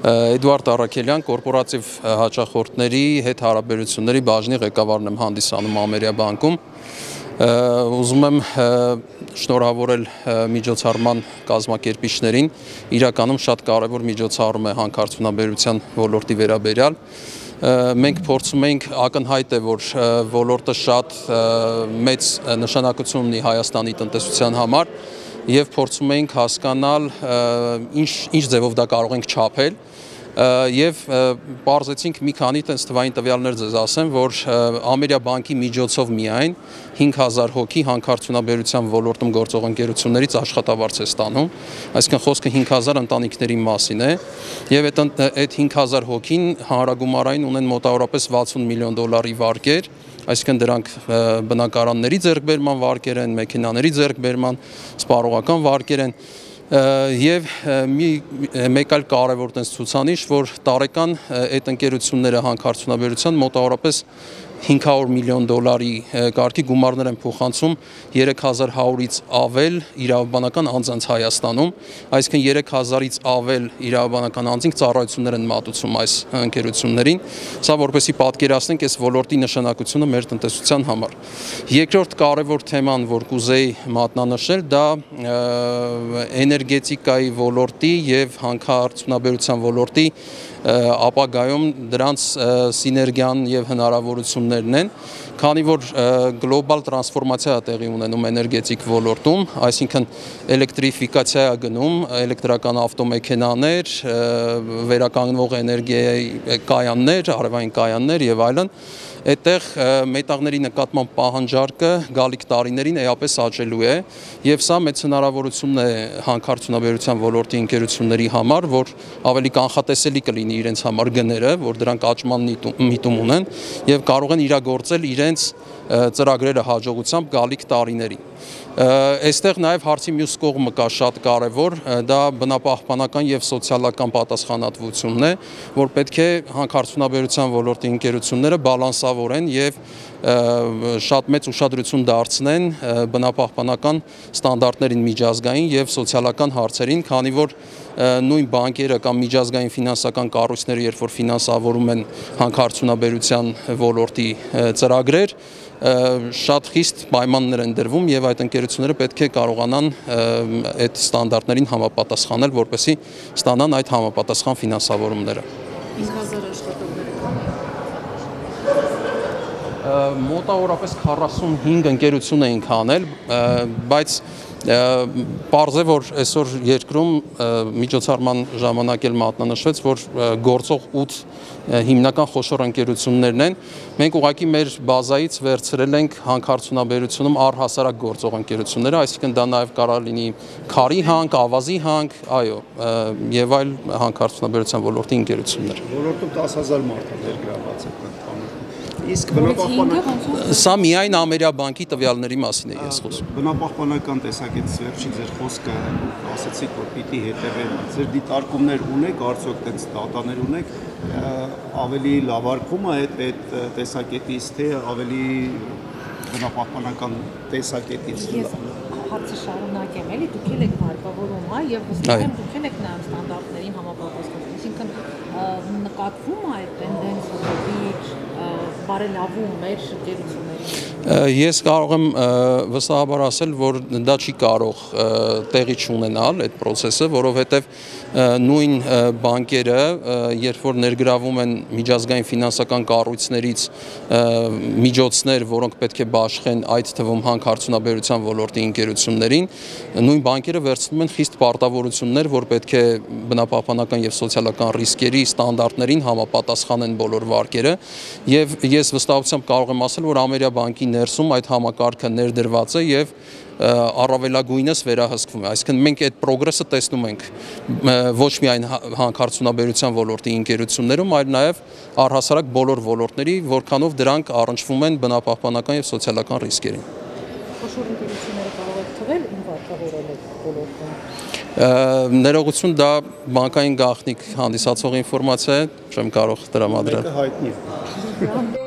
Էդուարդ Առաքելյան, կորպորատիվ հաճախորդների հետ հարաբերությունների բաժնի ղեկավարն եմ հանդիսանում Ամերիա բանկում։ Ուզում եմ շնորհավորել միջոցառման կազմակերպիչներին, իրականում շատ կարևոր միջոցառում է հանքարդյունաբերության ոլորտի վերաբերյալ։ Մենք փորձում ենք, ակնհայտ է, որ ոլորտը շատ մեծ նշանակություն ունի Հայաստանի տնտեսության համար եւ փորձում ենք հասկանալ ինչ ձևով դա կարող ենք չափել եւ պարզեցինք մի քանի տենց թվային տվյալներ ձեզ ասեմ, որ Ամերիա բանկի միջոցով միայն 5000 հոգի հանքարդյունաբերության ոլորտում գործող ընկերություններից աշխատավարձ է ստանում, այսինքն խոսքը 5000 ընտանիքների մասին է եւ այդ 5000 հոգին հանրագումարային ունեն մոտավորապես $60 միլիոն վարկեր, այսինքն դրանք բնակարանների ձեռքբերման վարկեր են, մեքենաների ձեռքբերման, սպառողական վարկեր են եւ մեկ այլ կարևոր ցուցանիշ, որ տարեկան այդ ընկերությունները հանքարդյունաբերության մոտավորապես $500 միլիոն կարգի գումարներ են փոխանցում 3100-ից ավել իրավաբանական անձանց Հայաստանում, այսինքն 3000-ից ավել իրավաբանական անձինք ծառայություններ են մատուցում այս ընկերություններին, սա որպեսզի պատկերացնենք այս ոլորտի նշանակությունը մեր տնտեսության համար։ Երկրորդ կարևոր թեման, որ կուզեի մատնանշել, դա էներգետիկայի ոլորտի եւ հանքարդյունաբերության ոլորտի ապագայում դրանց սիներգիան եւ հնարավորություններն են, քանի որ գլոբալ տրանսֆորմացիա տեղի ունենում էներգետիկ ոլորտում, այսինքն էլեկտրիֆիկացիա է գնում, էլեկտրական ավտոմեքենաներ, վերականգնվող էներգիայի կայաններ, արևային կայաններ եւ այլն, այդտեղ մետաղների նկատմամբ պահանջարկը գալիք տարիներին էապես աճելու է եւ սա մեծ հնարավորություն է հանքարդյունաբերության ոլորտի ընկերությունների համար, որ ավելի կանխատեսելի կլինի իրենց համար գները, որ դրանք աճման միտում ունեն եւ կարող են իրագործել իրենց ծրագրերը հաջողությամբ գալիք տարիներին։ Այստեղ նաև հարցի մյուս կողմը կա շատ կարևոր, դա բնապահպանական եւ սոցիալական պատասխանատվությունն է, որ պետք է հանքարդյունաբերության ոլորտի ընկերությունները բալանսավորեն եւ շատ մեծ ուշադրություն դարձնեն բնապահպանական ստանդարտներին միջազգային եւ սոցիալական հարցերին, քանի որ նույն բանկերը կամ միջազգային ֆինանսական կառույցները, երբ որ ֆինանսավորում են հանքարդյունաբերության ոլորտի ծրագրեր, շատ խիստ պայմաններ են դրվում եւ այդ ընկերությունները պետք է կարողանան այդ ստանդարտներին համապատասխանել, որպեսզի ստանան այդ համապատասխան ֆինանսավորումները։ 5000 աշխատողներ մոտավորապես 45 ընկերություն էինք անել, բայց պարզ է, որ այսօր երկրում միջոցառման ժամանակ էլ մատնանշվեց, որ գործող 8 հիմնական խոշոր ընկերություններն են։ Մենք ուղղակի մեր բազայից վերցրել ենք հանքարդյունաբերությունում առհասարակ գործող ընկերությունները, այսինքն դա նաև կարող լինի քարի հանք, ավազի հանք, այո, եւ այլ հանքարդյունաբերության ոլորտի ընկերություններ։ Ոլորտում 10000 մարդ է ներգրավված է ընդհանուր։ Իսկ բնապահպանական սա միայն Ամերիա բանկի տվյալների մասին է ես խոսում։ Բնապահպանական տեսակետից վերջին ձեր խոսքը ասացիք, որ պիտի հետևեն, ձեր դիտարկումներ ունեք, արդյոք այդպես դատաներ ունեք, ավելի լավարկում է այդ տեսակետից, թե ավելի բնապահպանական տեսակետից։ Հարցը շարունակեմ, էլի դուք եք վարկավորում, եւ հստակ եմ դուք եք նաեւ ստանդարտներին համապատասխանում, այսինքն նկատվում է այդ տենդենսը, որ բարելավում մեր ընկերություններին։ Ես կարող եմ վստահաբար ասել, որ դա չի կարող տեղի չունենալ այդ process-ը, որովհետև նույն բանկերը, երբ որ ներգրավում են միջազգային ֆինանսական կառույցներից միջոցներ, որոնք պետք է բաշխեն այդ թվում հանքարդյունաբերության ոլորտի ընկերություններին, նույն բանկերը վերցնում են խիստ պարտավորություններ, որ պետք է բնապահպանական եւ սոցիալական ռիսկերի ստանդարտներին համապատասխանեն բոլոր վարկերը, եւ ես վստահությամբ կարող եմ ասել, որ Ամերիա բանկի ներսում այդ համակարգը ներդրված է եւ առավելագույնս վերահսկվում է, այսինքն մենք այդ պրոգրեսը տեսնում ենք ոչ միայն հանքարդյունաբերության ոլորտի ընկերություններում, այլ նաեւ առհասարակ բոլոր ոլորտների, որքանով դրանք առնչվում են բնապահպանական եւ սոցիալական ռիսկերին։ Խոշոր ընկերությունները կարող եք թվել ում վարկավորել եք ոլորտում։ Ներողություն, դա բանկային գաղտնիք հանդիսացող ինֆորմացիա է, չեմ կարող տրամադրել։ Հայտնի է։